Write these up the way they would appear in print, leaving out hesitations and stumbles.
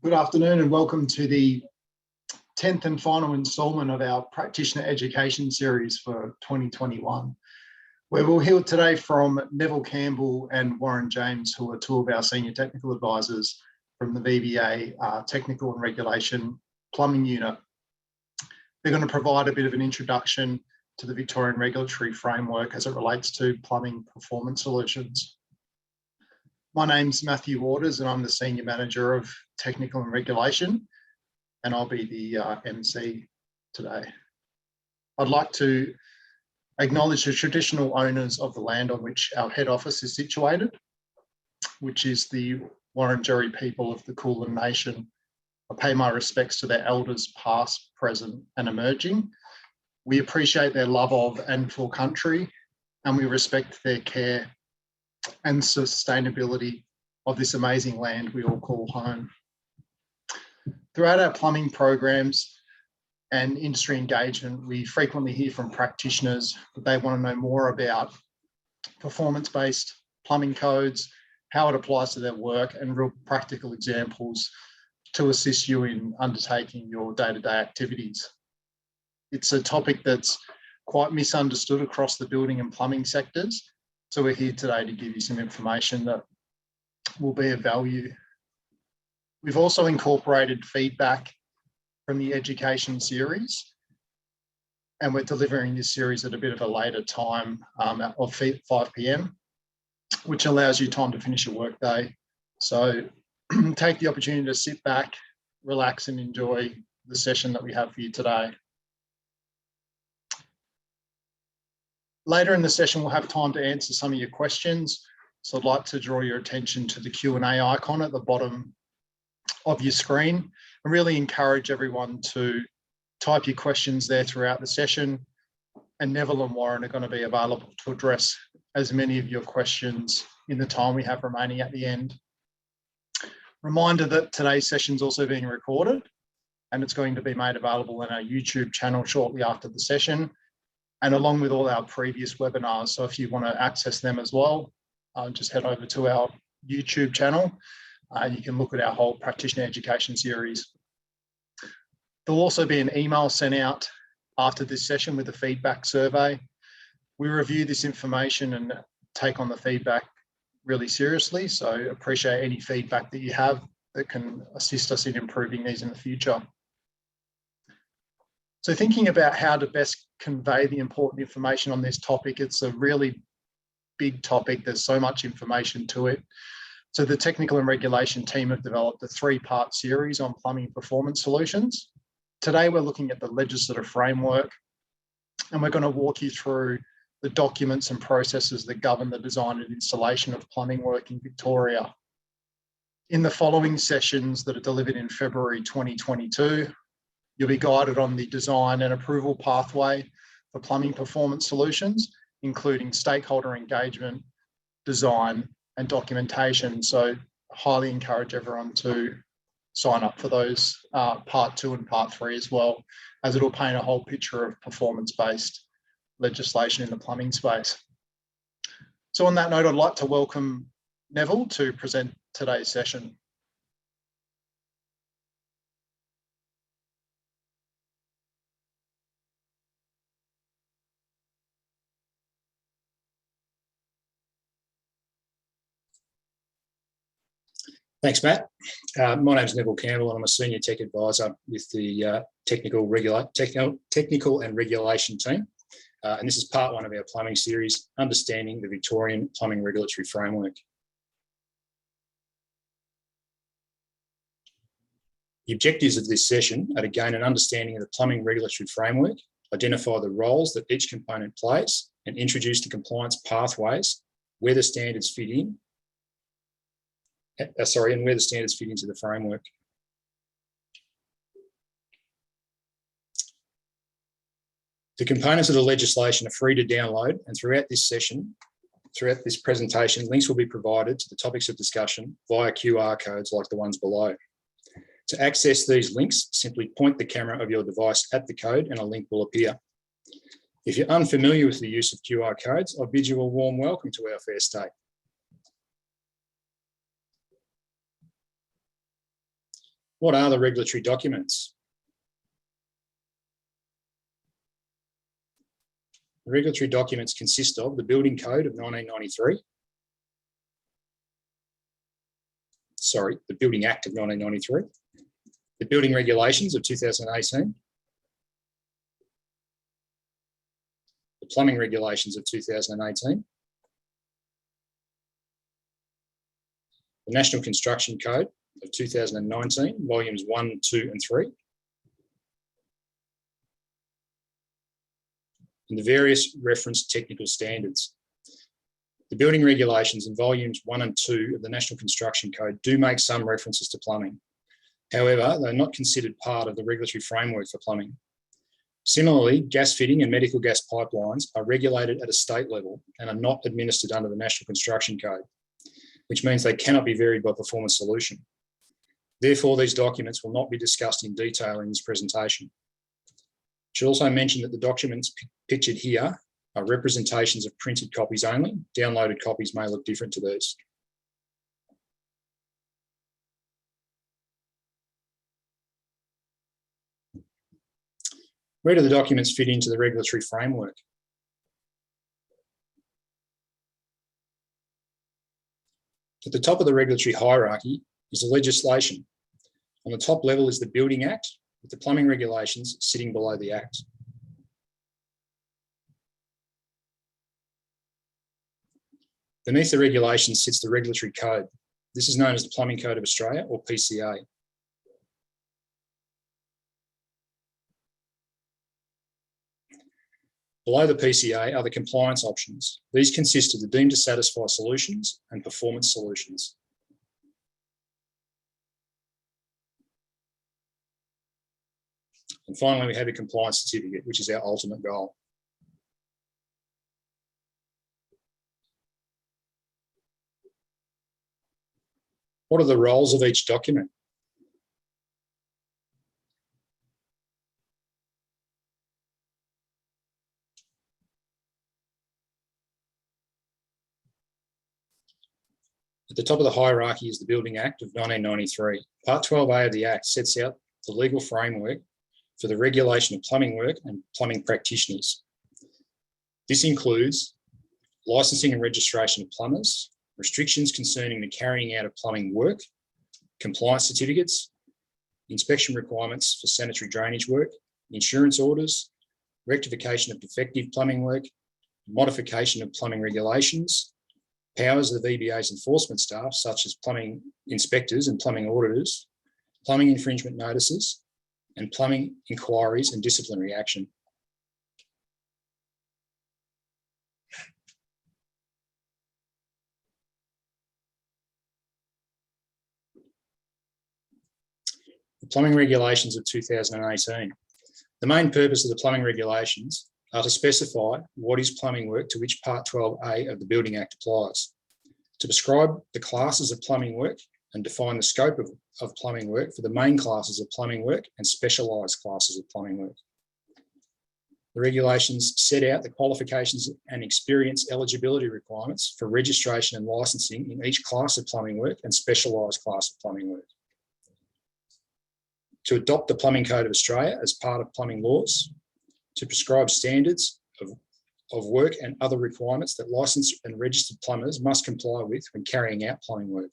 Good afternoon and welcome to the 10th and final instalment of our practitioner education series for 2021, where we'll hear today from Neville Campbell and Warren James, who are two of our senior technical advisors from the VBA Technical and Regulation Plumbing Unit. They're going to provide a bit of an introduction to the Victorian regulatory framework as it relates to plumbing performance solutions. My name's Matthew Waters and I'm the Senior Manager of Technical and Regulation, and I'll be the MC today. I'd like to acknowledge the traditional owners of the land on which our head office is situated, which is the Wurundjeri people of the Kulin Nation. I pay my respects to their elders past, present and emerging. We appreciate their love of and for country, and we respect their care and sustainability of this amazing land we all call home. Throughout our plumbing programs and industry engagement, we frequently hear from practitioners that they want to know more about performance-based plumbing codes, how it applies to their work, and real practical examples to assist you in undertaking your day-to-day activities. It's a topic that's quite misunderstood across the building and plumbing sectors. So we're here today to give you some information that will be of value. We've also incorporated feedback from the education series, and we're delivering this series at a bit of a later time of 5 p.m, which allows you time to finish your workday. So take the opportunity to sit back, relax and enjoy the session that we have for you today. Later in the session, we'll have time to answer some of your questions. So I'd like to draw your attention to the Q&A icon at the bottom of your screen and really encourage everyone to type your questions there throughout the session. And Neville and Warren are going to be available to address as many of your questions in the time we have remaining at the end. Reminder that today's session is also being recorded and it's going to be made available on our YouTube channel shortly after the session, and along with all our previous webinars. So if you want to access them as well, just head over to our YouTube channel. You can look at our whole practitioner education series. There'll also be an email sent out after this session with a feedback survey. We review this information and take on the feedback really seriously. So appreciate any feedback that you have that can assist us in improving these in the future. So thinking about how to best convey the important information on this topic, it's a really big topic. There's so much information to it. So the technical and regulation team have developed a 3-part series on plumbing performance solutions. Today, we're looking at the legislative framework, and we're going to walk you through the documents and processes that govern the design and installation of plumbing work in Victoria. In the following sessions that are delivered in February 2022, you'll be guided on the design and approval pathway for plumbing performance solutions, including stakeholder engagement, design, and documentation. So highly encourage everyone to sign up for those part 2 and part 3 as well, as it'll paint a whole picture of performance-based legislation in the plumbing space. So on that note, I'd like to welcome Neville to present today's session. Thanks, Matt. My name is Neville Campbell and I'm a Senior Tech Advisor with the Technical and Regulation team. And this is part 1 of our plumbing series, Understanding the Victorian Plumbing Regulatory Framework. The objectives of this session are to gain an understanding of the plumbing regulatory framework, identify the roles that each component plays, and introduce the compliance pathways where the standards fit in. And where the standards fit into the framework. The components of the legislation are free to download, and throughout this presentation, links will be provided to the topics of discussion via QR codes like the ones below. To access these links, simply point the camera of your device at the code and a link will appear. If you're unfamiliar with the use of QR codes, I bid you a warm welcome to our fair state. What are the regulatory documents? The regulatory documents consist of the Building Code of 1993, the Building Act of 1993, the Building Regulations of 2018, the Plumbing Regulations of 2018, the National Construction Code of 2019, volumes 1, 2 and 3, and the various referenced technical standards. The building regulations in volumes 1 and 2 of the National Construction Code do make some references to plumbing. However, they're not considered part of the regulatory framework for plumbing. Similarly, gas fitting and medical gas pipelines are regulated at a state level and are not administered under the National Construction Code, which means they cannot be varied by performance solution. Therefore, these documents will not be discussed in detail in this presentation. I should also mention that the documents pictured here are representations of printed copies only. Downloaded copies may look different to these. Where do the documents fit into the regulatory framework? At the top of the regulatory hierarchy is the legislation. On the top level is the Building Act, with the plumbing regulations sitting below the Act. Beneath the regulations sits the regulatory code. This is known as the Plumbing Code of Australia, or PCA. Below the PCA are the compliance options. These consist of the deemed to satisfy solutions and performance solutions. And finally, we have a compliance certificate, which is our ultimate goal. What are the roles of each document? At the top of the hierarchy is the Building Act of 1993. Part 12A of the Act sets out the legal framework for the regulation of plumbing work and plumbing practitioners. This includes licensing and registration of plumbers, restrictions concerning the carrying out of plumbing work, compliance certificates, inspection requirements for sanitary drainage work, insurance orders, rectification of defective plumbing work, modification of plumbing regulations, powers of the VBA's enforcement staff, such as plumbing inspectors and plumbing auditors, plumbing infringement notices, and plumbing inquiries and disciplinary action. The plumbing regulations of 2018. The main purpose of the plumbing regulations are to specify what is plumbing work to which Part 12A of the Building Act applies, to prescribe the classes of plumbing work and define the scope of plumbing work for the main classes of plumbing work and specialised classes of plumbing work. The regulations set out the qualifications and experience eligibility requirements for registration and licensing in each class of plumbing work and specialised class of plumbing work. To adopt the Plumbing Code of Australia as part of plumbing laws, to prescribe standards of work and other requirements that licensed and registered plumbers must comply with when carrying out plumbing work.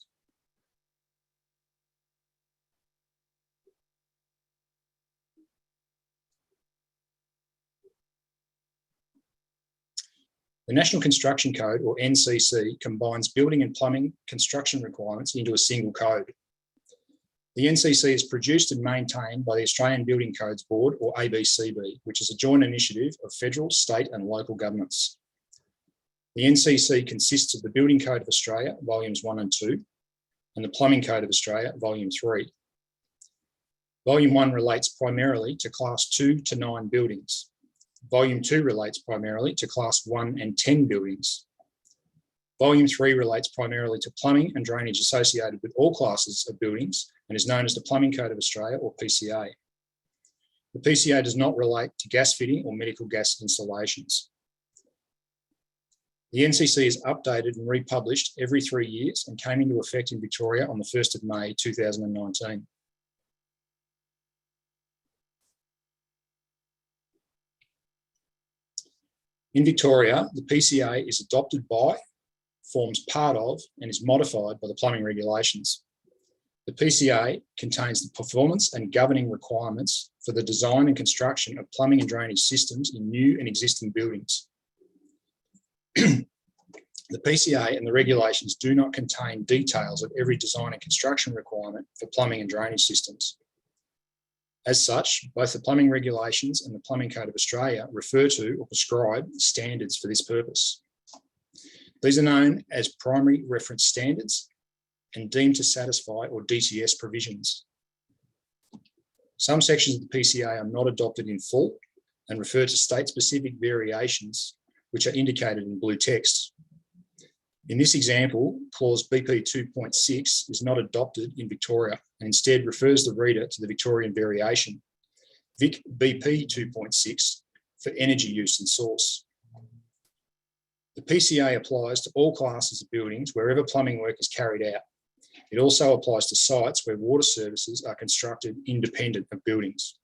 The National Construction Code, or NCC, combines building and plumbing construction requirements into a single code. The NCC is produced and maintained by the Australian Building Codes Board, or ABCB, which is a joint initiative of federal, state and local governments. The NCC consists of the Building Code of Australia, volumes 1 and 2, and the Plumbing Code of Australia, volume 3. Volume 1 relates primarily to class 2 to 9 buildings. Volume 2 relates primarily to class 1 and 10 buildings. Volume 3 relates primarily to plumbing and drainage associated with all classes of buildings and is known as the Plumbing Code of Australia, or PCA. The PCA does not relate to gas fitting or medical gas installations. The NCC is updated and republished every 3 years and came into effect in Victoria on the 1st of May 2019. In Victoria, the PCA is adopted by, forms part of, and is modified by the plumbing regulations. The PCA contains the performance and governing requirements for the design and construction of plumbing and drainage systems in new and existing buildings. The PCA and the regulations do not contain details of every design and construction requirement for plumbing and drainage systems. As such, both the plumbing regulations and the Plumbing Code of Australia refer to or prescribe standards for this purpose. These are known as primary reference standards and deemed to satisfy or DTS provisions. Some sections of the PCA are not adopted in full and refer to state-specific variations, which are indicated in blue text. In this example, clause BP 2.6 is not adopted in Victoria and instead refers the reader to the Victorian variation, Vic BP 2.6, for energy use and source. The PCA applies to all classes of buildings wherever plumbing work is carried out. It also applies to sites where water services are constructed independent of buildings.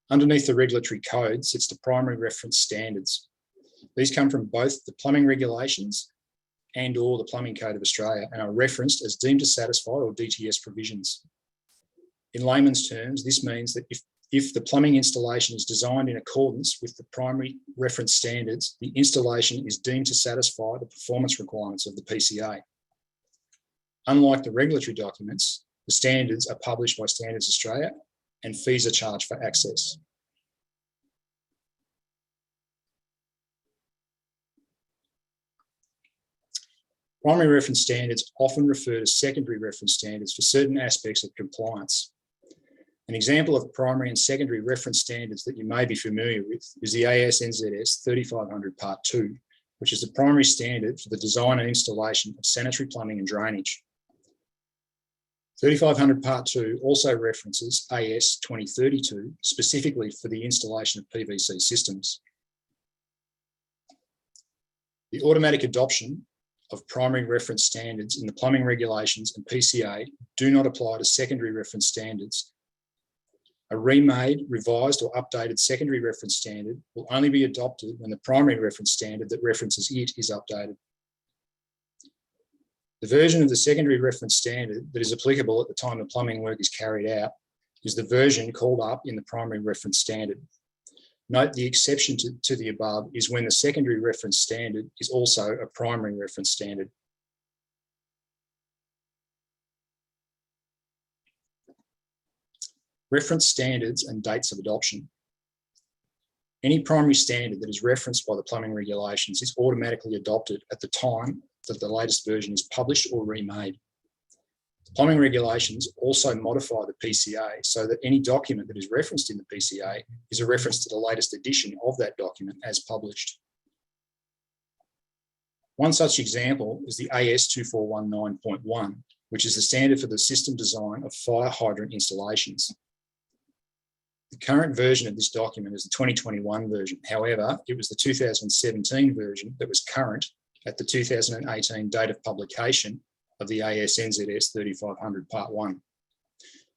Underneath the regulatory code sits the primary reference standards. These come from both the plumbing regulations and or the Plumbing Code of Australia and are referenced as deemed to satisfy or DTS provisions. In layman's terms, this means that if the plumbing installation is designed in accordance with the primary reference standards, the installation is deemed to satisfy the performance requirements of the PCA. Unlike the regulatory documents, the standards are published by Standards Australia and fees are charged for access. Primary reference standards often refer to secondary reference standards for certain aspects of compliance. An example of primary and secondary reference standards that you may be familiar with is the AS/NZS 3500 Part 2, which is the primary standard for the design and installation of sanitary plumbing and drainage. 3500 Part 2 also references AS 2032 specifically for the installation of PVC systems. The automatic adoption of primary reference standards in the plumbing regulations and PCA do not apply to secondary reference standards. A remade, revised or updated secondary reference standard will only be adopted when the primary reference standard that references it is updated. The version of the secondary reference standard that is applicable at the time the plumbing work is carried out is the version called up in the primary reference standard. Note the exception to the above is when the secondary reference standard is also a primary reference standard. Reference standards and dates of adoption. Any primary standard that is referenced by the plumbing regulations is automatically adopted at the time that the latest version is published or remade. The plumbing regulations also modify the PCA so that any document that is referenced in the PCA is a reference to the latest edition of that document as published. One such example is the AS 2419.1, which is the standard for the system design of fire hydrant installations. The current version of this document is the 2021 version. However, it was the 2017 version that was current at the 2018 date of publication of the AS/NZS 3500 Part 1.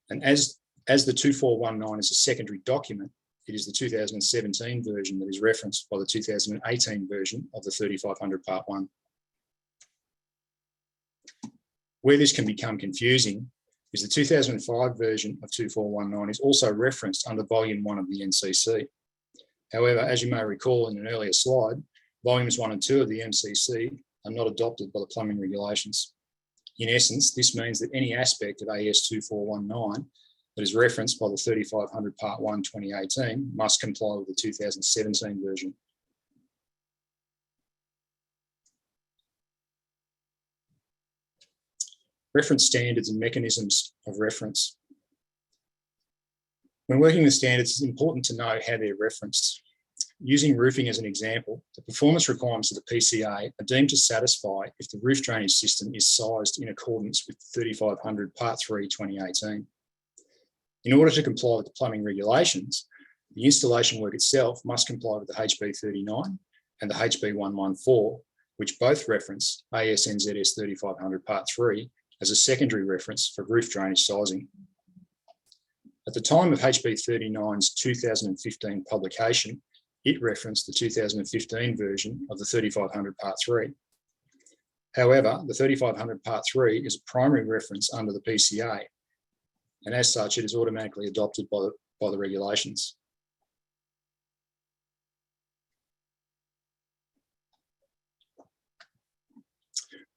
And as the 2419 is a secondary document, it is the 2017 version that is referenced by the 2018 version of the 3500 Part 1. Where this can become confusing is the 2005 version of 2419 is also referenced under Volume 1 of the NCC. However, as you may recall in an earlier slide, Volumes 1 and 2 of the MCC are not adopted by the plumbing regulations. In essence, this means that any aspect of AS 2419 that is referenced by the 3500 Part 1 2018 must comply with the 2017 version. Reference standards and mechanisms of reference. When working with standards, it's important to know how they're referenced. Using roofing as an example, the performance requirements of the PCA are deemed to satisfy if the roof drainage system is sized in accordance with 3500 Part 3 2018. In order to comply with the plumbing regulations, the installation work itself must comply with the HB 39 and the HB 114, which both reference AS/NZS 3500 Part 3 as a secondary reference for roof drainage sizing. At the time of HB 39's 2015 publication, it referenced the 2015 version of the 3500 Part 3. However, the 3500 Part 3 is a primary reference under the PCA, and as such, it is automatically adopted by the regulations.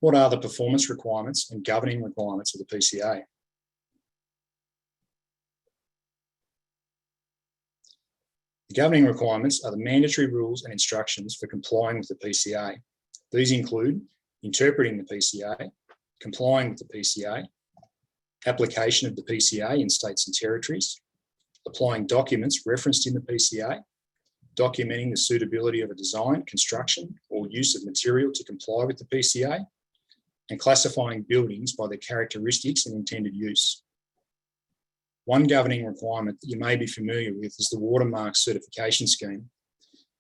What are the performance requirements and governing requirements of the PCA? The governing requirements are the mandatory rules and instructions for complying with the PCA. These include interpreting the PCA, complying with the PCA, application of the PCA in states and territories, applying documents referenced in the PCA, documenting the suitability of a design, construction, or use of material to comply with the PCA, and classifying buildings by their characteristics and intended use. One governing requirement that you may be familiar with is the watermark certification scheme.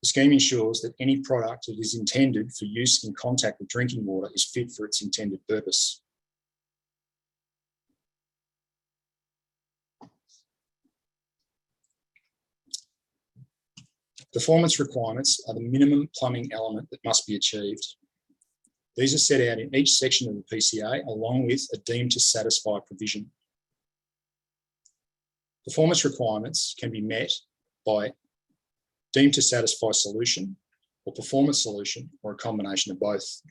The scheme ensures that any product that is intended for use in contact with drinking water is fit for its intended purpose. Performance requirements are the minimum plumbing element that must be achieved. These are set out in each section of the PCA along with a deemed to satisfy provision. Performance requirements can be met by deemed to satisfy solution or performance solution or a combination of both.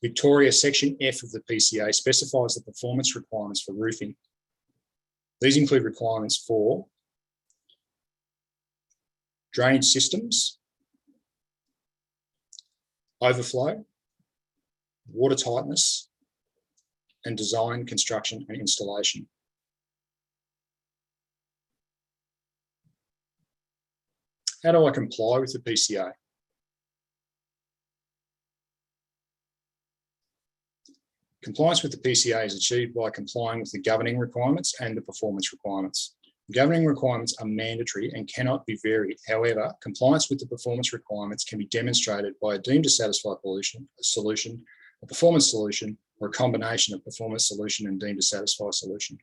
Victoria Section F of the PCA specifies the performance requirements for roofing. These include requirements for drainage systems, overflow, water tightness, and design, construction, and installation. How do I comply with the PCA? Compliance with the PCA is achieved by complying with the governing requirements and the performance requirements. The governing requirements are mandatory and cannot be varied. However, compliance with the performance requirements can be demonstrated by a deemed to satisfy solution, a performance solution, or a combination of performance solution and deemed to satisfy solution.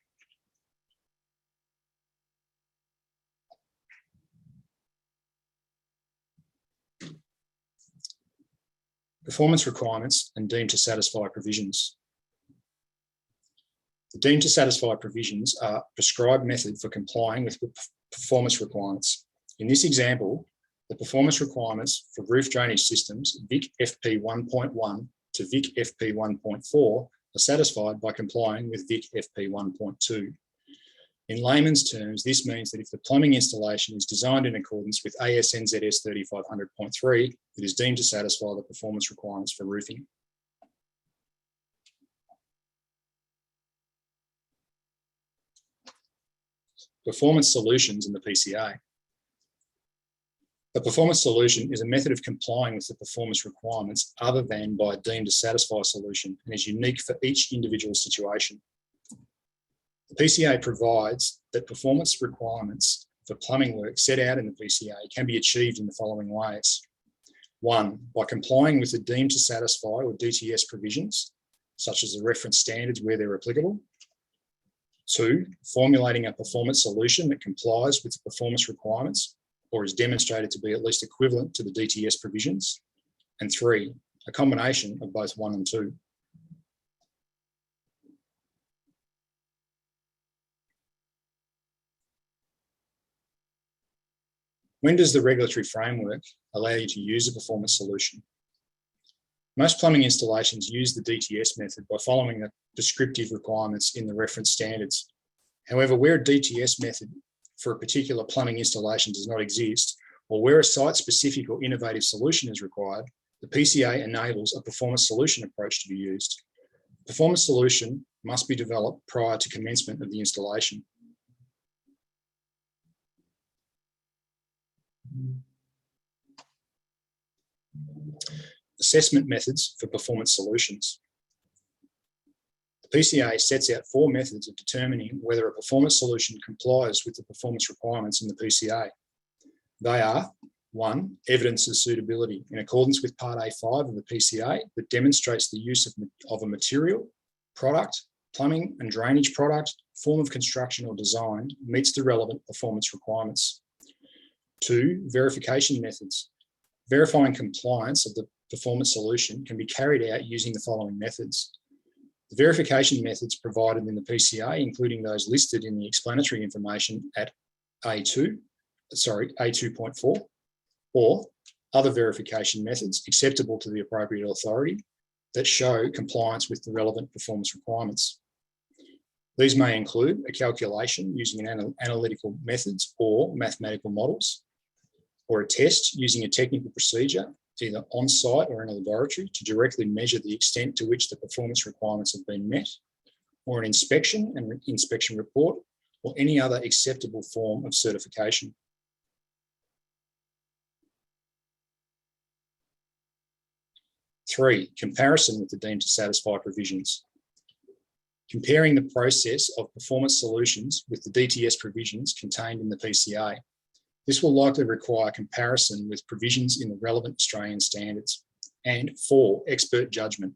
Performance requirements and deemed to satisfy provisions. The deemed to satisfy provisions are a prescribed method for complying with performance requirements. In this example, the performance requirements for roof drainage systems, VIC FP 1.1 to VIC FP 1.4, are satisfied by complying with VIC FP 1.2. In layman's terms, this means that if the plumbing installation is designed in accordance with AS/NZS 3500.3, it is deemed to satisfy the performance requirements for roofing. Performance solutions in the PCA. A performance solution is a method of complying with the performance requirements other than by a deemed to satisfy solution and is unique for each individual situation. The PCA provides that performance requirements for plumbing work set out in the PCA can be achieved in the following ways. 1, by complying with the deemed to satisfy or DTS provisions, such as the reference standards where they're applicable. 2, formulating a performance solution that complies with the performance requirements or is demonstrated to be at least equivalent to the DTS provisions. And 3, a combination of both 1 and 2. When does the regulatory framework allow you to use a performance solution? Most plumbing installations use the DTS method by following the prescriptive requirements in the reference standards. However, where a DTS method for a particular plumbing installation does not exist, or where a site-specific or innovative solution is required, the PCA enables a performance solution approach to be used. A performance solution must be developed prior to commencement of the installation. Assessment methods for performance solutions. The PCA sets out 4 methods of determining whether a performance solution complies with the performance requirements in the PCA. They are: 1, evidence of suitability in accordance with Part A5 of the PCA that demonstrates the use of a material, product, plumbing and drainage product, form of construction or design meets the relevant performance requirements. 2, verification methods. Verifying compliance of the performance solution can be carried out using the following methods. The verification methods provided in the PCA, including those listed in the explanatory information at A2.4, or other verification methods acceptable to the appropriate authority that show compliance with the relevant performance requirements. These may include a calculation using analytical methods or mathematical models, or a test using a technical procedure, either on-site or in a laboratory, to directly measure the extent to which the performance requirements have been met, or an inspection and inspection report, or any other acceptable form of certification. Three, comparison with the deemed to satisfy provisions. Comparing the process of performance solutions with the DTS provisions contained in the PCA. This will likely require comparison with provisions in the relevant Australian standards. And 4, expert judgment.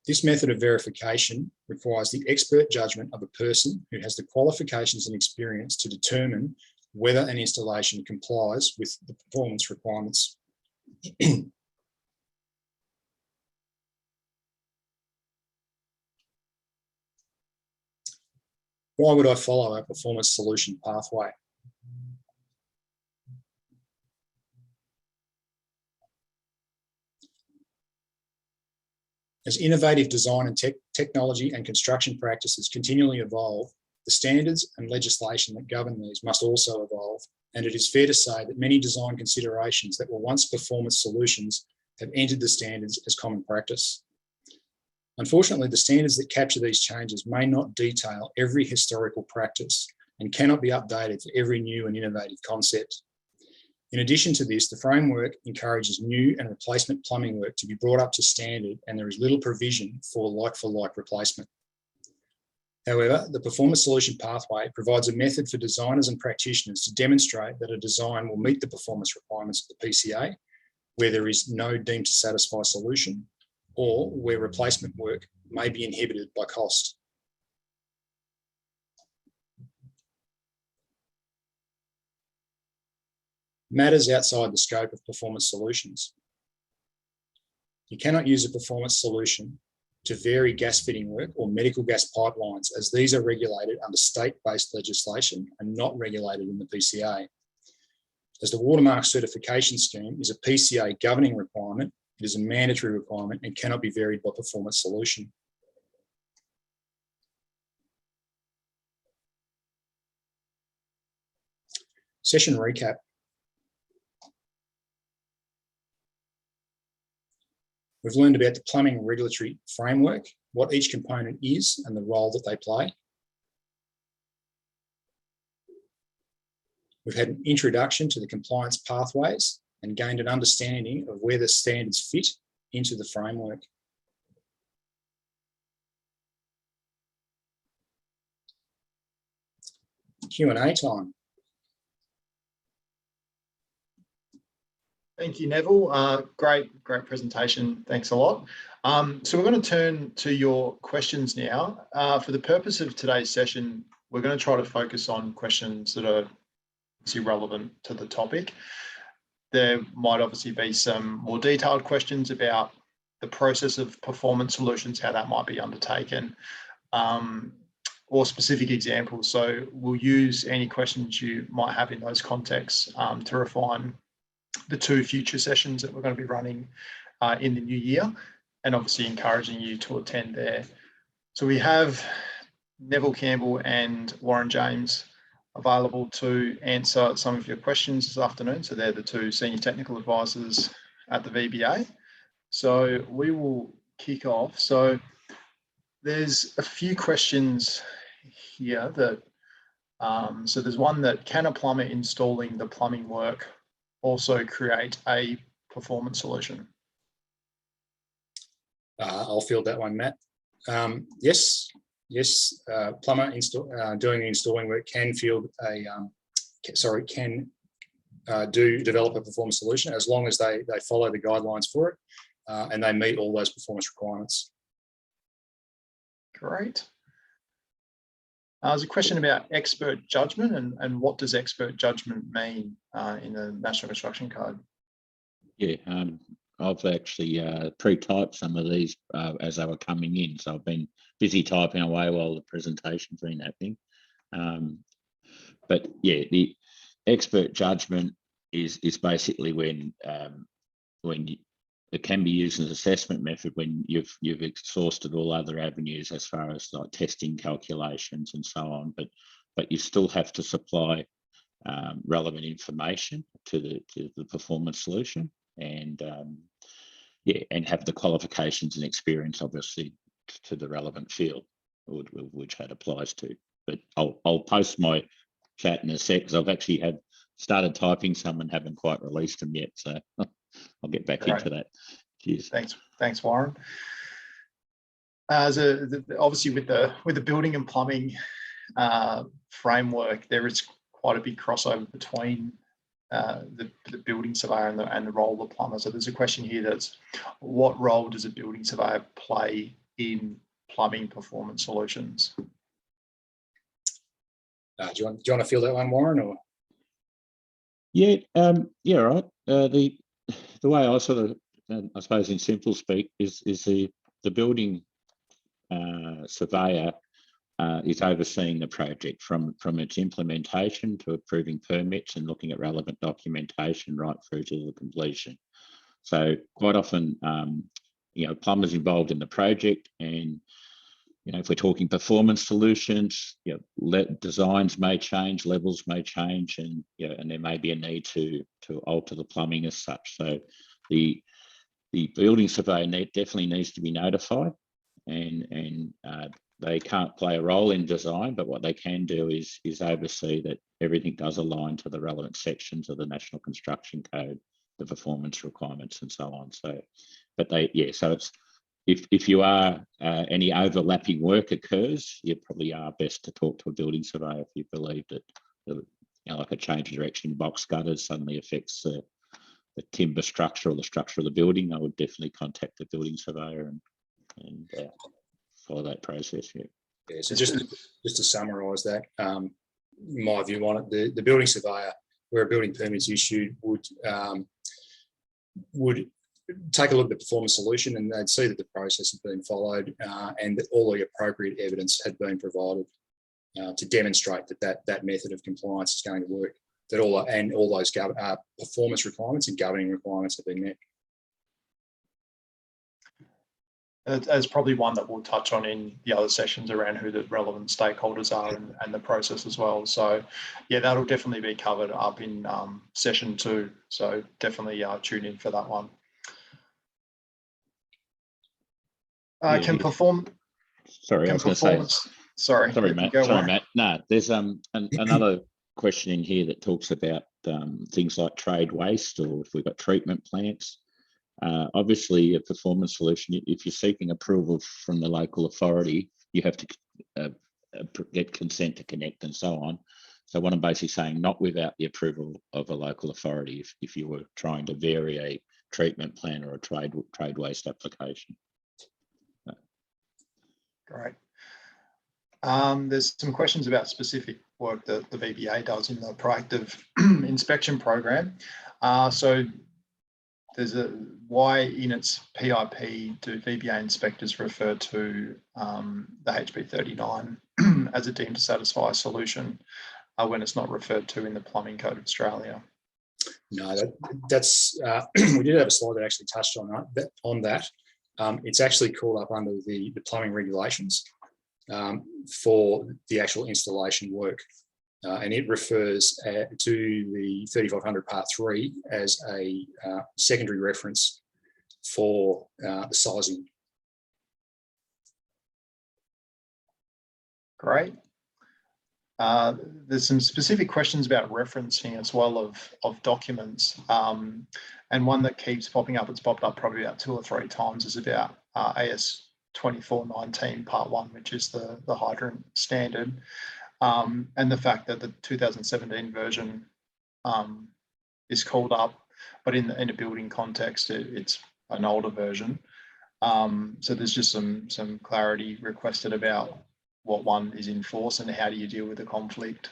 This method of verification requires the expert judgment of a person who has the qualifications and experience to determine whether an installation complies with the performance requirements. Why would I follow a performance solution pathway? As innovative design and technology and construction practices continually evolve, the standards and legislation that govern these must also evolve, and it is fair to say that many design considerations that were once performance solutions have entered the standards as common practice. Unfortunately, the standards that capture these changes may not detail every historical practice and cannot be updated for every new and innovative concept. In addition to this, the framework encourages new and replacement plumbing work to be brought up to standard, and there is little provision for like replacement. However, the performance solution pathway provides a method for designers and practitioners to demonstrate that a design will meet the performance requirements of the PCA, where there is no deemed to satisfy solution, or where replacement work may be inhibited by cost. Matters outside the scope of performance solutions. You cannot use a performance solution to vary gas fitting work or medical gas pipelines, as these are regulated under state-based legislation and not regulated in the PCA. As the watermark certification scheme is a PCA governing requirement, it is a mandatory requirement and cannot be varied by performance solution. Session recap. We've learned about the plumbing regulatory framework, what each component is and the role that they play. We've had an introduction to the compliance pathways and gained an understanding of where the standards fit into the framework. Q&A time. Thank you, Neville. Great presentation. Thanks a lot. So we're going to turn to your questions now. For the purpose of today's session, we're going to try to focus on questions that are relevant to the topic. There might obviously be some more detailed questions about the process of performance solutions, how that might be undertaken, or specific examples. So we'll use any questions you might have in those contexts to refine the 2 future sessions that we're going to be running in the new year, and obviously encouraging you to attend there. So we have Neville Campbell and Warren James available to answer some of your questions this afternoon. So they're the 2 senior technical advisors at the VBA. So we will kick off. So there's a few questions here that, so there's one that, can a plumber installing the plumbing work also create a performance solution? I'll field that one, Matt. Yes, plumber doing the installing work can do develop a performance solution, as long as they follow the guidelines for it and they meet all those performance requirements. Great. There's a question about expert judgment and what does expert judgment mean in the National Construction Code? Yeah, I've actually pre-typed some of these as they were coming in, so I've been busy typing away while the presentation's been happening. But yeah, the expert judgment is basically when it can be used as an assessment method when you've exhausted all other avenues as far as like testing calculations and so on, but you still have to supply relevant information to the performance solution, and yeah, and have the qualifications and experience obviously to the relevant field which that applies to. But I'll post my chat in a sec, because I've actually started typing some and haven't quite released them yet, so I'll get back into that. Cheers. Thanks, Warren. Obviously with the building and plumbing framework, there is quite a big crossover between the building surveyor and the role of the plumber. So there's a question here that's, what role does a building surveyor play in plumbing performance solutions? Do you want to field that one, Warren? Or? Yeah, yeah, right. The way I sort of, I suppose in simple speak, is the building surveyor is overseeing the project from its implementation to approving permits and looking at relevant documentation right through to the completion. So quite often, plumbers involved in the project, and if we're talking performance solutions, designs may change, levels may change, and and there may be a need to alter the plumbing as such. So the building surveyor definitely needs to be notified, and they can't play a role in design, but what they can do is oversee that everything does align to the relevant sections of the National Construction Code, the performance requirements, and so on. So, but so it's, if you are any overlapping work occurs, you probably are best to talk to a building surveyor if you believe that like a change of direction in box gutters suddenly affects the timber structure or the structure of the building. I would definitely contact the building surveyor and follow that process. Yeah. So just to summarise that, my view on it, the building surveyor, where a building permit is issued, would take a look at the performance solution, and they'd see that the process had been followed and that all the appropriate evidence had been provided to demonstrate that method of compliance is going to work. That all those performance requirements and governing requirements have been met. As probably one that we'll touch on in the other sessions around who the relevant stakeholders are and the process as well. So yeah, that'll definitely be covered up in session 2. So definitely tune in for that one. Sorry, Matt. No, there's another question in here that talks about things like trade waste, or if we've got treatment plants. Obviously, a performance solution, if you're seeking approval from the local authority, you have to get consent to connect and so on. So what I'm basically saying, not without the approval of a local authority, if you were trying to vary a treatment plant or a trade waste application. Great. There's some questions about specific work that the VBA does in the proactive inspection program. So there's why in its PIP do VBA inspectors refer to the HB 39 as a deemed to satisfy solution when it's not referred to in the Plumbing Code of Australia? No, that's we did have a slide that actually touched on that. It's actually called up under the plumbing regulations for the actual installation work. And it refers to the 3500 Part 3 as a secondary reference for the sizing. Great. There's some specific questions about referencing as well of documents. And one that keeps popping up, it's popped up probably about 2 or 3 times, is about AS 2419 Part 1, which is the hydrant standard. And the fact that the 2017 version is called up, but in a building context, it's an older version. So there's just some clarity requested about what one is in force and how do you deal with the conflict.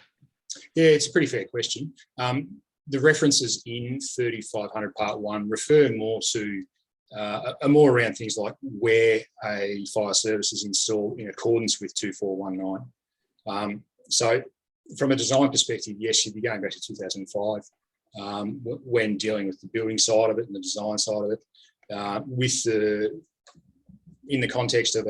Yeah, it's a pretty fair question. The references in 3500 Part 1 refer more to are more around things like where a fire service is installed in accordance with 2419. So from a design perspective, yes, you'd be going back to 2005 when dealing with the building side of it and the design side of it. In the context of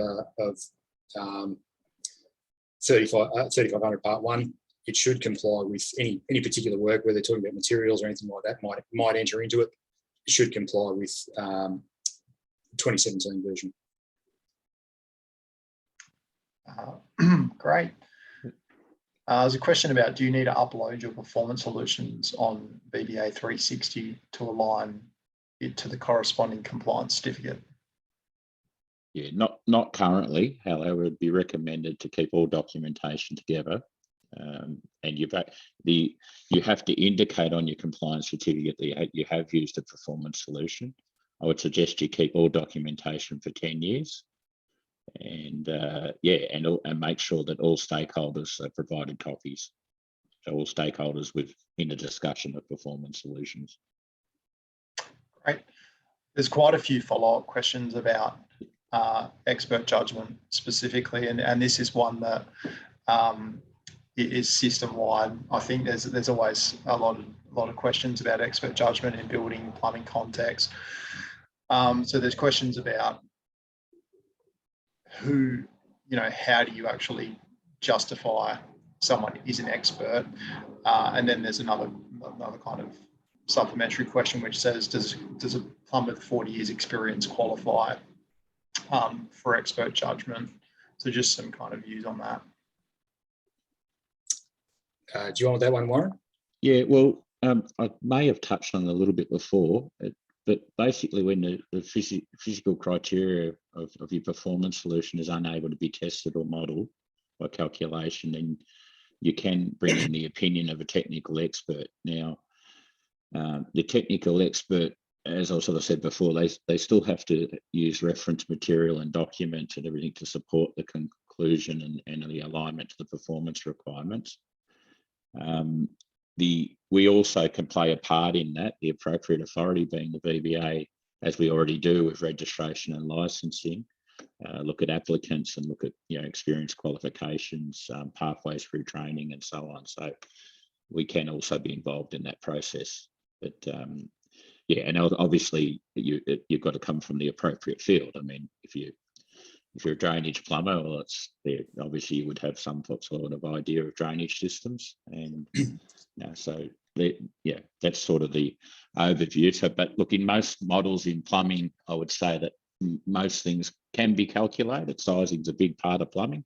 3500 Part 1, it should comply with any particular work, whether they're talking about materials or anything like that might enter into it. It should comply with 2017 version. Great. There's a question about, do you need to upload your performance solutions on VBA 360 to align it to the corresponding compliance certificate? Yeah, not currently. However, it'd be recommended to keep all documentation together. And you have to indicate on your compliance certificate that you have used a performance solution. I would suggest you keep all documentation for 10 years. And and make sure that all stakeholders are provided copies. So all stakeholders in the discussion of performance solutions. Great. There's quite a few follow-up questions about expert judgment specifically, and this is one that is system-wide. I think there's always a lot of questions about expert judgment in building plumbing context. So there's questions about how do you actually justify someone is an expert, and then there's another kind of supplementary question which says, does a plumber with 40 years experience qualify for expert judgment? So just some kind of views on that. Do you want that one, Warren? Yeah, well, I may have touched on it a little bit before, but basically when the physical criteria of your performance solution is unable to be tested or modelled by calculation, then you can bring in the opinion of a technical expert. Now, the technical expert, as I sort of said before, they still have to use reference material and documents and everything to support the conclusion and the alignment to the performance requirements. We also can play a part in that, the appropriate authority being the VBA, as we already do with registration and licensing. Look at applicants and look at experience qualifications, pathways through training and so on. So we can also be involved in that process. But and obviously you've got to come from the appropriate field. I mean, if you're a drainage plumber, well, obviously you would have some sort of idea of drainage systems, and that's sort of the overview. So, but look, in most models in plumbing, I would say that most things can be calculated. Sizing is a big part of plumbing.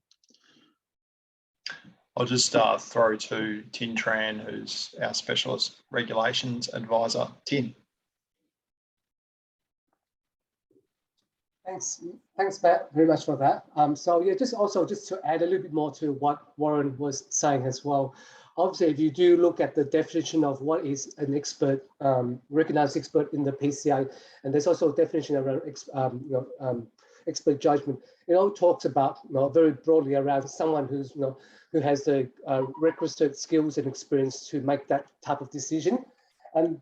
I'll just throw to Tin Tran, who's our specialist regulations advisor. Tin. Thanks, Matt, very much for that. So yeah, just to add a little bit more to what Warren was saying as well. Obviously, if you do look at the definition of what is an expert, recognized expert in the PCA, and there's also a definition around expert judgment. It all talks about very broadly around someone who has the requisite skills and experience to make that type of decision. And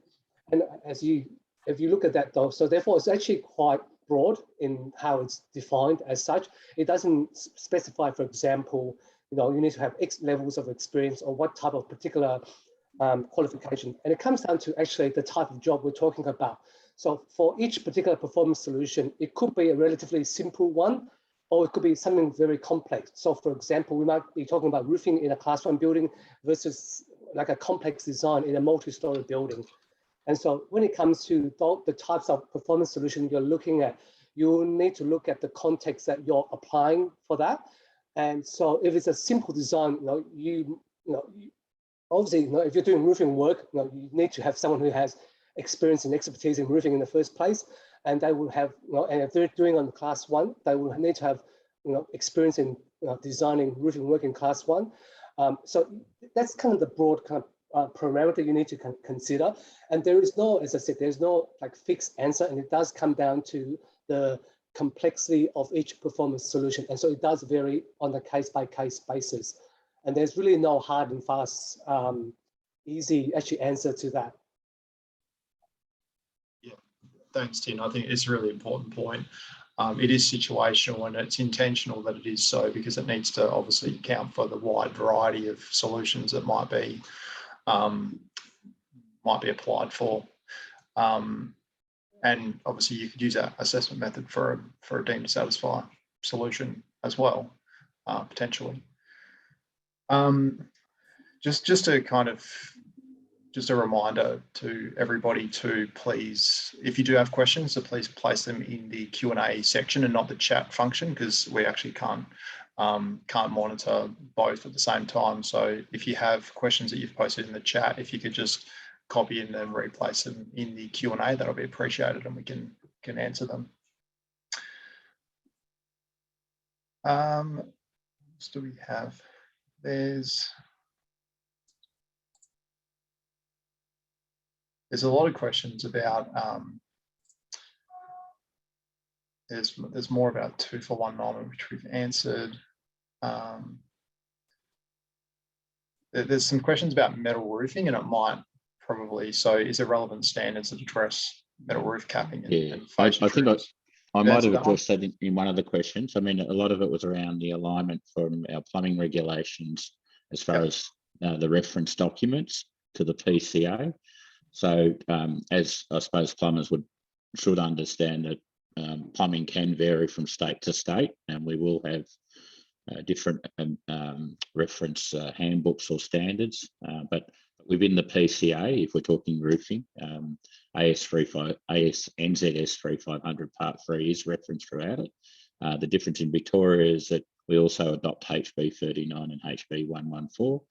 if you look at that though, so therefore it's actually quite broad in how it's defined as such. It doesn't specify, for example, you need to have X levels of experience or what type of particular qualification. And it comes down to actually the type of job we're talking about. So for each particular performance solution, it could be a relatively simple one, or it could be something very complex. So for example, we might be talking about roofing in a Class 1 building versus like a complex design in a multi-story building. And so when it comes to the types of performance solution you're looking at, you need to look at the context that you're applying for that. And so if it's a simple design, obviously, if you're doing roofing work, you need to have someone who has experience and expertise in roofing in the first place. And they will have, and if they're doing on Class 1, they will need to have, experience in designing roofing work in Class 1. So that's kind of the broad kind of parameter you need to consider. And there is no, as I said, there's no like fixed answer, and it does come down to the complexity of each performance solution. And so it does vary on a case-by-case basis. And there's really no hard and fast, easy actually answer to that. Yeah, thanks, Tin. I think it's a really important point. It is situational, and it's intentional that it is so, because it needs to obviously account for the wide variety of solutions that might be applied for. And obviously you could use that assessment method for a deemed to satisfy solution as well, potentially. Just a reminder to everybody to please, if you do have questions, so please place them in the Q&A section and not the chat function, because we actually can't monitor both at the same time. So if you have questions that you've posted in the chat, if you could just copy and then replace them in the Q&A, that'll be appreciated, and we can answer them. What else do we have? There's a lot of questions about there's more about 2-for-1 moment, which we've answered. There's some questions about metal roofing, and it might probably, so is there relevant standards that address metal roof capping? And I think I might have addressed that in one of the questions. I mean, a lot of it was around the alignment from our plumbing regulations as far as the reference documents to the PCA. So as I suppose plumbers should understand that plumbing can vary from state to state, and we will have different reference handbooks or standards, but within the PCA, if we're talking roofing, NZS 3500 Part 3 is referenced throughout it. The difference in Victoria is that we also adopt HB 39 and HB 114.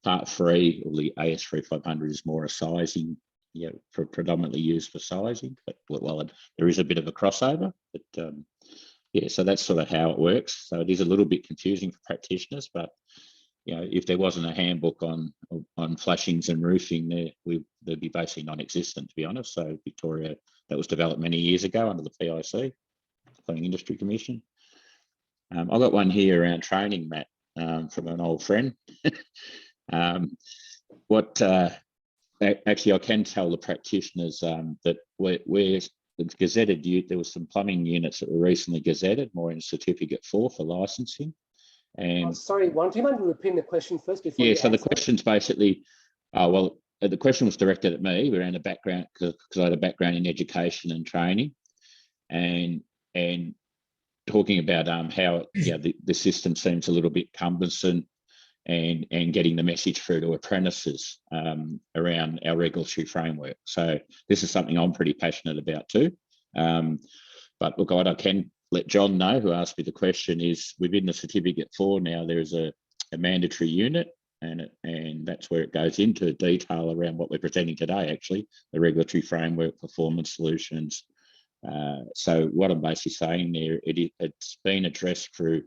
Part 3, or the AS 3500, is more a sizing, predominantly used for sizing, but there is a bit of a crossover. But so that's sort of how it works. So it is a little bit confusing for practitioners, but if there wasn't a handbook on flashings and roofing, they'd be basically non-existent, to be honest. So Victoria, that was developed many years ago under the PIC, Plumbing Industry Commission. I've got one here around training, Matt, from an old friend. Actually, I can tell the practitioners that where it's gazetted, there was some plumbing units that were recently gazetted, more in Certificate 4 for licensing. And sorry, Warren, do you mind repeating the question first before? Yeah, so the question's basically, the question was directed at me around the background, because I had a background in education and training, and talking about how the system seems a little bit cumbersome, and getting the message through to apprentices around our regulatory framework. So this is something I'm pretty passionate about too. But look, what I can let John know, who asked me the question, is within the Certificate 4 now, there's a mandatory unit, and that's where it goes into detail around what we're presenting today, actually, the regulatory framework, performance solutions. So what I'm basically saying there, it's been addressed through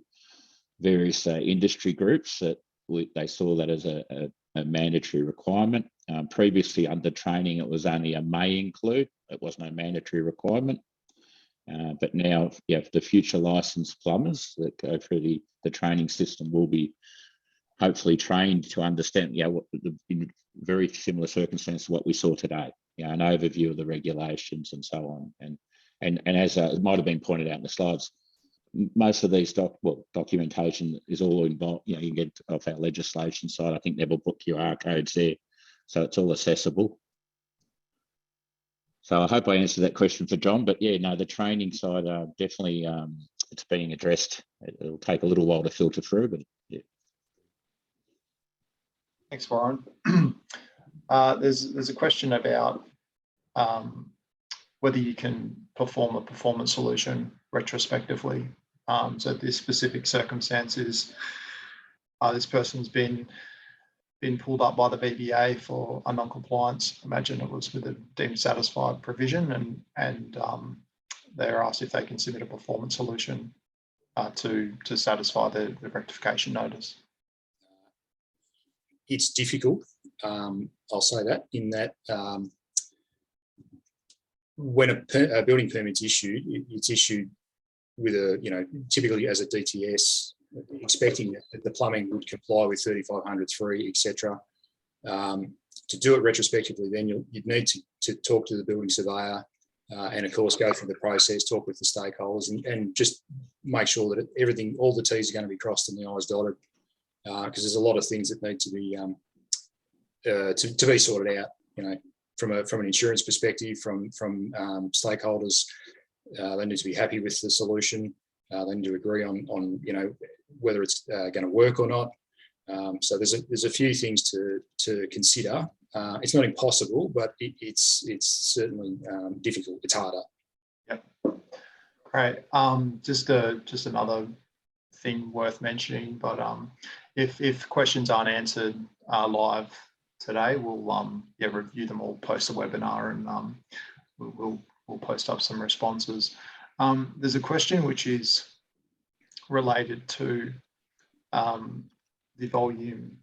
various industry groups that they saw that as a mandatory requirement. Previously under training, it was only a may include, it wasn't a mandatory requirement. But now, the future licensed plumbers that go through the training system will be hopefully trained to understand, in very similar circumstances to what we saw today, an overview of the regulations and so on. And as it might have been pointed out in the slides, most of these documentation is all involved. You can get off our legislation side. I think they've all put QR codes there, so it's all accessible. So I hope I answered that question for John. But the training side, definitely, it's being addressed. It'll take a little while to filter through, but yeah. Thanks, Warren. There's a question about whether you can perform a performance solution retrospectively. So this specific circumstances, this person's been pulled up by the VBA for a non-compliance. Imagine it was with a deemed satisfied provision, and they're asked if they can submit a performance solution to satisfy the rectification notice. It's difficult. I'll say that, in that when a building permit's issued, it's issued with a, typically as a DTS, expecting that the plumbing would comply with 3500(3), etc. To do it retrospectively, then you'd need to talk to the building surveyor, and of course go through the process, talk with the stakeholders, and just make sure that everything, all the T's are going to be crossed and the I's dotted, because there's a lot of things that need to be to be sorted out. From an insurance perspective, from stakeholders, they need to be happy with the solution. They need to agree on whether it's going to work or not. So there's a few things to consider. It's not impossible, but it's certainly difficult. It's harder. Yep. Great. Just another thing worth mentioning, but if questions aren't answered live today, we'll review them all post the webinar, and we'll post up some responses. There's a question which is related to the volume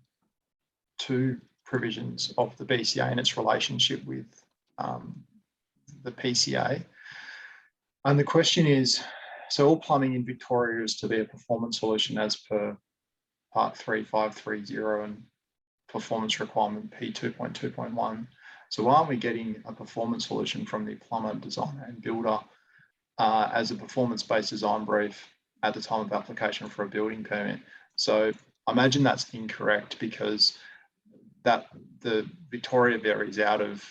2 provisions of the BCA and its relationship with the PCA. And the question is, so all plumbing in Victoria is to be a performance solution as per Part 3530 and performance requirement P2.2.1. So aren't we getting a performance solution from the plumber, designer and builder as a performance-based design brief at the time of application for a building permit? So I imagine that's incorrect, because that the Victoria varies out of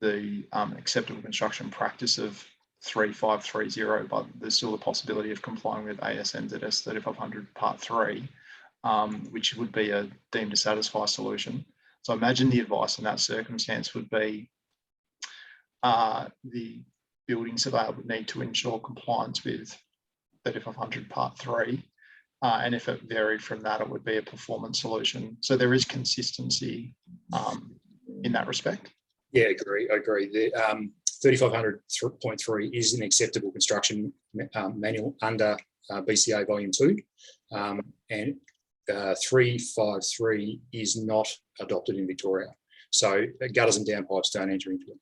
the acceptable construction practice of 3530, but there's still the possibility of complying with ASNZS 3500 Part 3, which would be a deemed to satisfy solution. So I imagine the advice in that circumstance would be the building surveyor would need to ensure compliance with 3500 Part 3. And if it varied from that, it would be a performance solution. So there is consistency in that respect. Yeah, I agree. The 3500.3 is an acceptable construction manual under BCA Volume 2, and 353 is not adopted in Victoria. So gutters and downpipes don't enter into it.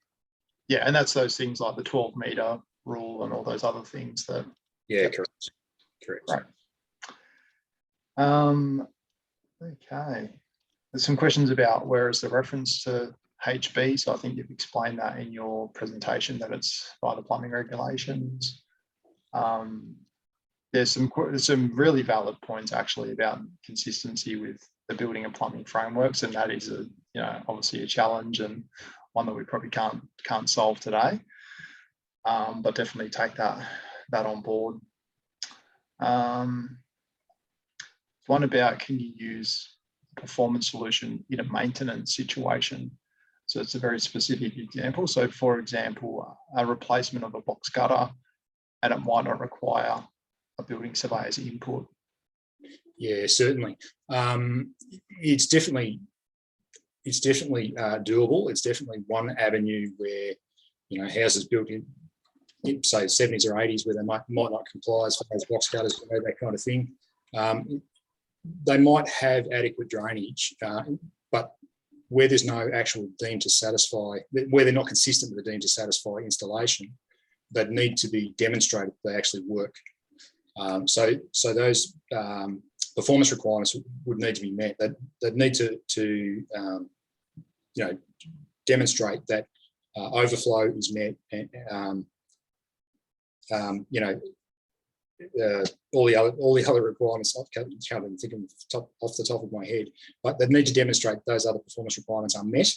Yeah, and that's those things like the 12-metre rule and all those other things that. Yeah, correct. Right. Okay. There's some questions about where is the reference to HB. So I think you've explained that in your presentation, that it's by the plumbing regulations. There's some really valid points actually about consistency with the building and plumbing frameworks, and that is obviously a challenge and one that we probably can't solve today. But definitely take that on board. One about, can you use a performance solution in a maintenance situation? So it's a very specific example. So for example, a replacement of a box gutter, and it might not require a building surveyor's input. Yeah, certainly. It's definitely doable. It's definitely one avenue where houses built in say 70s or 80s where they might not comply as far as box gutters, that kind of thing. They might have adequate drainage, but where there's no actual deemed to satisfy, where they're not consistent with the deemed to satisfy installation, they need to be demonstrated that they actually work. So those performance requirements would need to be met. They'd need to demonstrate that overflow is met, and all the other requirements. I can't even think off the top of my head, but they need to demonstrate those other performance requirements are met,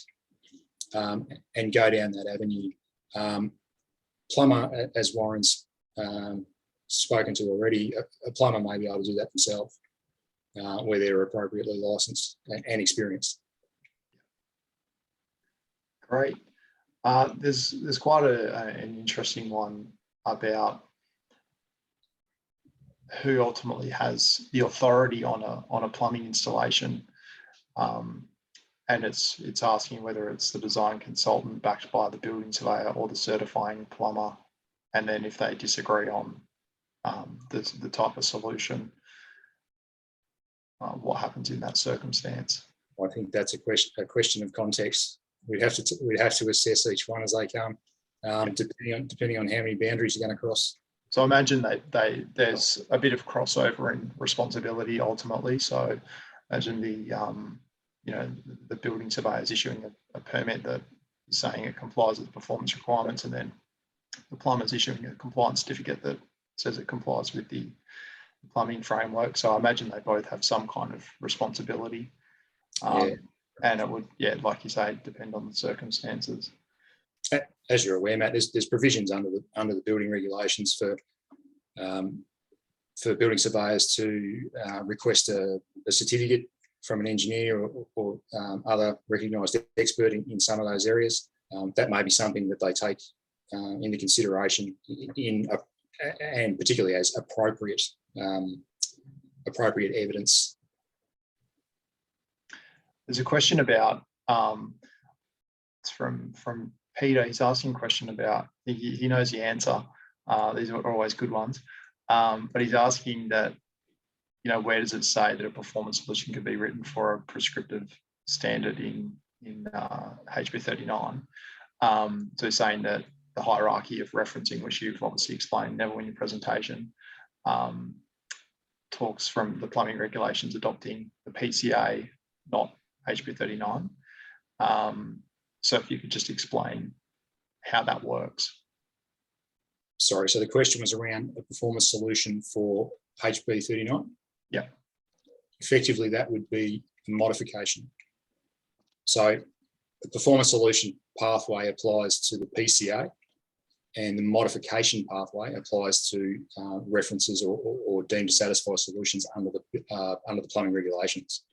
and go down that avenue. Plumber, as Warren's spoken to already, a plumber may be able to do that themselves, where they're appropriately licensed and experienced. Great. There's quite an interesting one about who ultimately has the authority on a plumbing installation, and it's asking whether it's the design consultant backed by the building surveyor or the certifying plumber, and then if they disagree on the type of solution, what happens in that circumstance? I think that's a question of context. We'd have to assess each one as they come, depending on how many boundaries you're going to cross. So I imagine that there's a bit of crossover in responsibility ultimately. So imagine the building surveyor is issuing a permit that is saying it complies with the performance requirements, and then the plumber's issuing a compliance certificate that says it complies with the plumbing framework. So I imagine they both have some kind of responsibility. And it would, like you say, depend on the circumstances. As you're aware, Matt, there's provisions under the building regulations for building surveyors to request a certificate from an engineer or other recognised expert in some of those areas. That may be something that they take into consideration and particularly as appropriate evidence. There's a question about, it's from Peter. He's asking a question about, he knows the answer. These are always good ones. But he's asking that, where does it say that a performance solution could be written for a prescriptive standard in HB 39? So he's saying that the hierarchy of referencing, which you've obviously explained, Neville, in your presentation, talks from the plumbing regulations adopting the PCA, not HB 39. So if you could just explain how that works. Sorry, so the question was around a performance solution for HB 39? Yeah. Effectively, that would be a modification. So the performance solution pathway applies to the PCA, and the modification pathway applies to references or deemed to satisfy solutions under the plumbing regulations.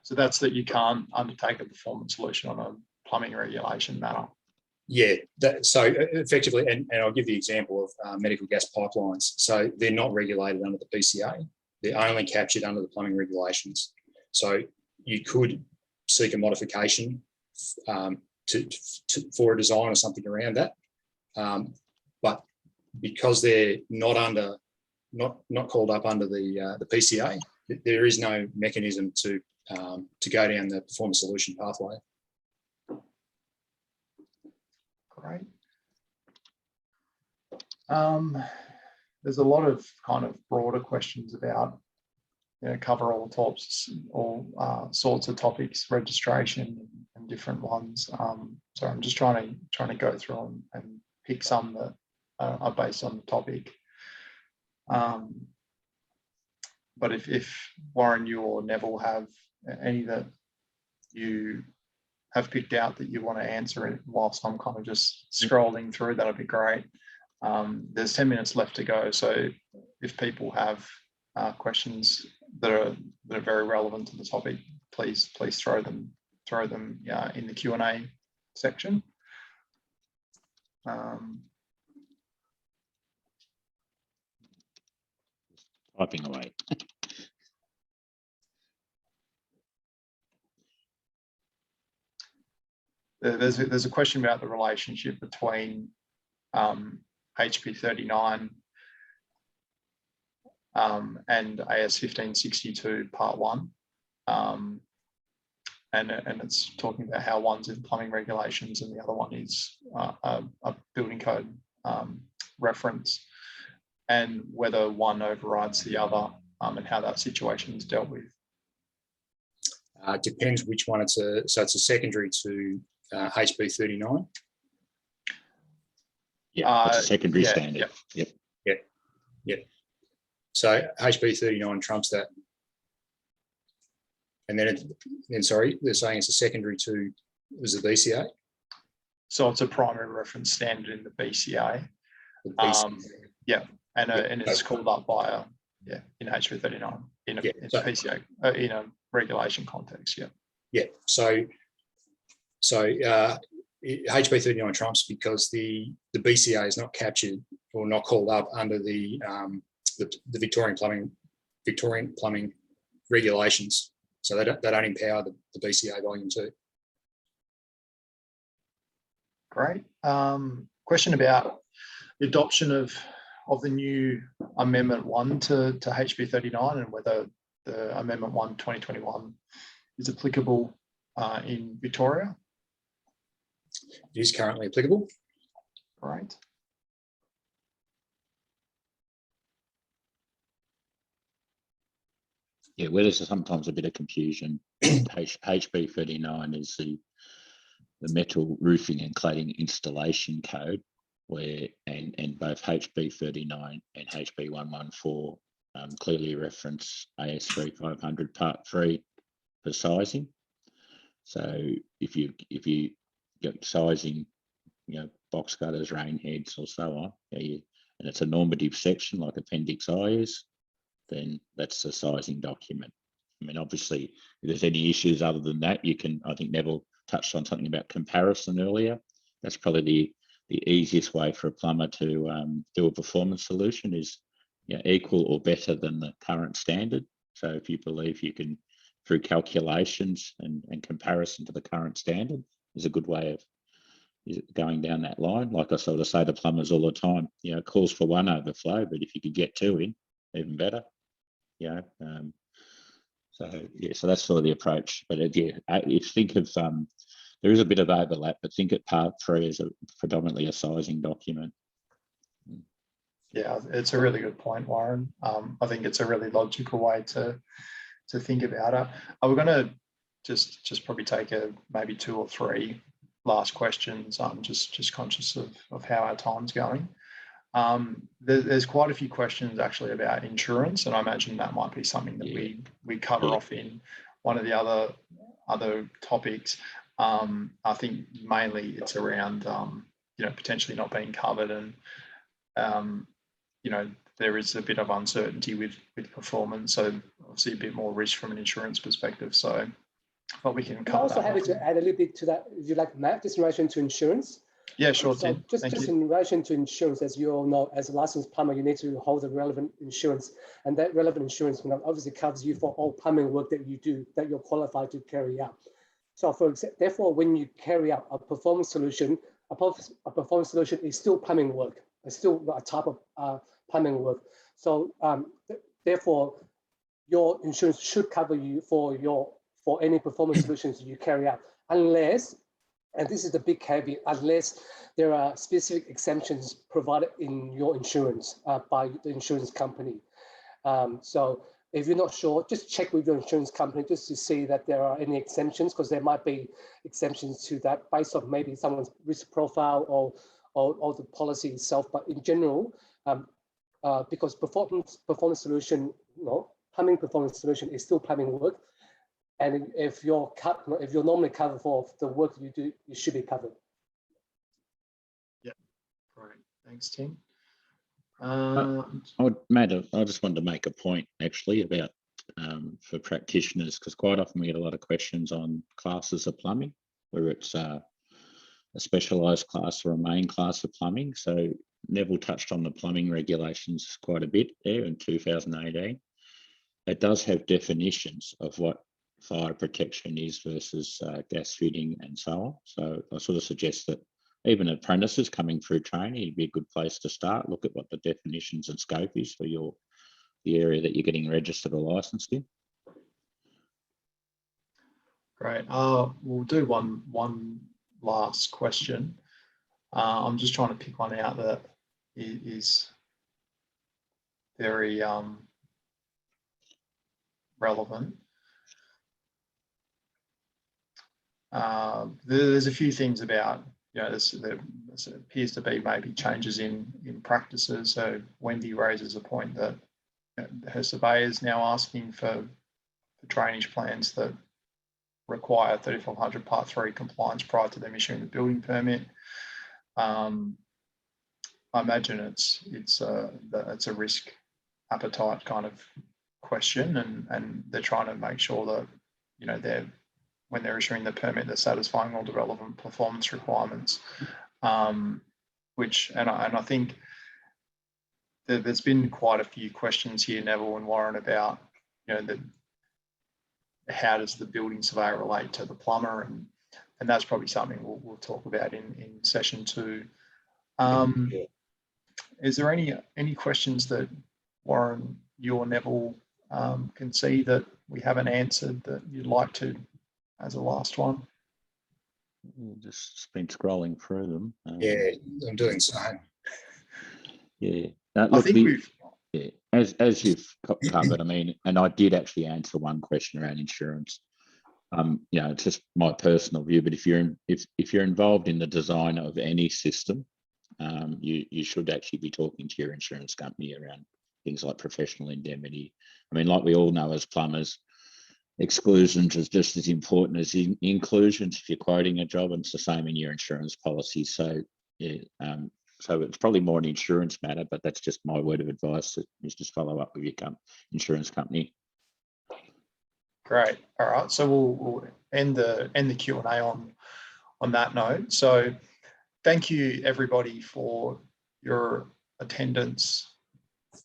So that's that you can't undertake a performance solution on a plumbing regulation matter. Yeah, so effectively, and I'll give the example of medical gas pipelines. So they're not regulated under the PCA. They're only captured under the plumbing regulations. So you could seek a modification for a design or something around that. But because they're not called up under the PCA, there is no mechanism to go down the performance solution pathway. Great. There's a lot of kind of broader questions about, cover all sorts of topics, registration and different ones. So I'm just trying to go through and pick some that are based on the topic. But if Warren, you or Neville have any that you have picked out that you want to answer it whilst I'm kind of just scrolling through, that'd be great. There's 10 minutes left to go, so if people have questions that are very relevant to the topic, please throw them in the Q&A section. Typing away. There's a question about the relationship between HB 39 and AS 1562 Part 1, and it's talking about how one's in plumbing regulations and the other one is a building code reference, and whether one overrides the other, and how that situation is dealt with. Depends which one it's a secondary to HB 39. Yeah, it's a secondary standard. Yep. So HB 39 trumps that. And then sorry, they're saying it's a secondary to, was the BCA? So it's a primary reference standard in the BCA. And it's called up by in HB 39 in a PCA in a regulation context. So HB 39 trumps because the BCA is not captured or not called up under the Victorian plumbing regulations. So they don't empower the BCA Volume 2. Great. Question about the adoption of the new Amendment 1 to HB 39 and whether the Amendment 1 2021 is applicable in Victoria. It is currently applicable. Great. Yeah, where there's sometimes a bit of confusion, HB 39 is the metal roofing and cladding installation code, where and both HB 39 and HB 114 clearly reference AS 3500 Part 3 for sizing. So if you get sizing, box cutters, rain heads, or so on, and it's a normative section like Appendix I is, then that's the sizing document. I mean, obviously, if there's any issues other than that, you can, I think Neville touched on something about comparison earlier. That's probably the easiest way for a plumber to do a performance solution is equal or better than the current standard. So if you believe you can, through calculations and comparison to the current standard, is a good way of going down that line. Like I sort of say to plumbers all the time, it calls for one overflow, but if you could get two in, even better. So that's sort of the approach. But if think of there is a bit of overlap, but think of Part 3 as predominantly a sizing document. Yeah, it's a really good point, Warren. I think it's a really logical way to think about it. We're going to just probably take maybe 2 or 3 last questions. I'm just conscious of how our time's going. There's quite a few questions actually about insurance, and I imagine that might be something that we cover off in one of the other topics. I think mainly it's around potentially not being covered, and there is a bit of uncertainty with performance, so obviously a bit more risk from an insurance perspective. So, but we can cover. I'm also happy to add a little bit to that, if you like, Matt, just in relation to insurance. Yeah, sure, so Tim. Just in relation to insurance, as you all know, as a licensed plumber, you need to hold the relevant insurance, and that relevant insurance obviously covers you for all plumbing work that you do, that you're qualified to carry out. So, therefore, when you carry out a performance solution, a performance solution is still plumbing work. It's still a type of plumbing work. So, therefore, your insurance should cover you for any performance solutions you carry out, unless, and this is the big caveat, unless there are specific exemptions provided in your insurance by the insurance company. So if you're not sure, just check with your insurance company just to see that there are any exemptions, because there might be exemptions to that based on maybe someone's risk profile or the policy itself. But in general, because performance solution, plumbing performance solution is still plumbing work. And if you're normally covered for the work you do, you should be covered. Yeah, great. Thanks, Tim. Matt, I just wanted to make a point actually about for practitioners, because quite often we get a lot of questions on classes of plumbing, whether it's a specialised class or a main class of plumbing. So Neville touched on the plumbing regulations quite a bit there in 2018. It does have definitions of what fire protection is versus gas fitting and so on. So I sort of suggest that even apprentices coming through training, it'd be a good place to start. Look at what the definitions and scope is for the area that you're getting registered or licensed in. Great. We'll do one last question. I'm just trying to pick one out that is very relevant. There's a few things about, there appears to be maybe changes in practices. So Wendy raises a point that her surveyor is now asking for drainage plans that require 3500 Part 3 compliance prior to them issuing the building permit. I imagine it's a risk appetite kind of question, and they're trying to make sure that when they're issuing the permit, they're satisfying all the relevant performance requirements. And I think there's been quite a few questions here, Neville and Warren, about how does the building surveyor relate to the plumber, and that's probably something we'll talk about in session 2. Is there any questions that Warren, you or Neville can see that we haven't answered that you'd like to as a last one. Just been scrolling through them. Yeah, I'm doing the same. Yeah. I Look, think we've. yeah, as you've covered, I mean, and I did actually answer one question around insurance. You know, it's just my personal view, but if you're involved in the design of any system, you should actually be talking to your insurance company around things like professional indemnity. I mean, like we all know as plumbers, exclusions is just as important as inclusions if you're quoting a job, and it's the same in your insurance policy. So yeah, so it's probably more an insurance matter, but that's just my word of advice, is just follow up with your insurance company. Great. All right. So we'll end the Q&A on that note. So thank you everybody for your attendance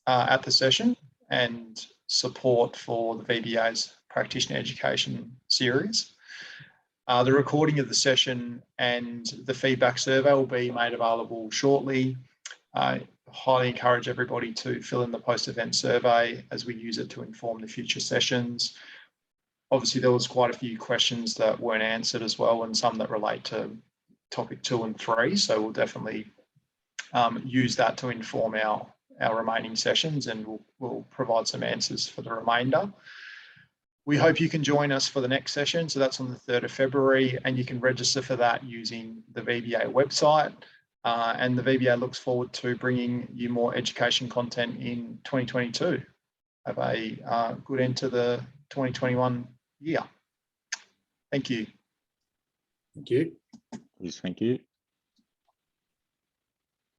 at the session and support for the VBA's Practitioner Education series. The recording of the session and the feedback survey will be made available shortly. I highly encourage everybody to fill in the post-event survey as we use it to inform the future sessions. Obviously, there was quite a few questions that weren't answered as well, and some that relate to topic 2 and 3. So we'll definitely use that to inform our remaining sessions, and we'll provide some answers for the remainder. We hope you can join us for the next session. So that's on the 3rd of February, and you can register for that using the VBA website. And the VBA looks forward to bringing you more education content in 2022. Have a good end to the 2021 year. Thank you. Thank you. Please, thank you.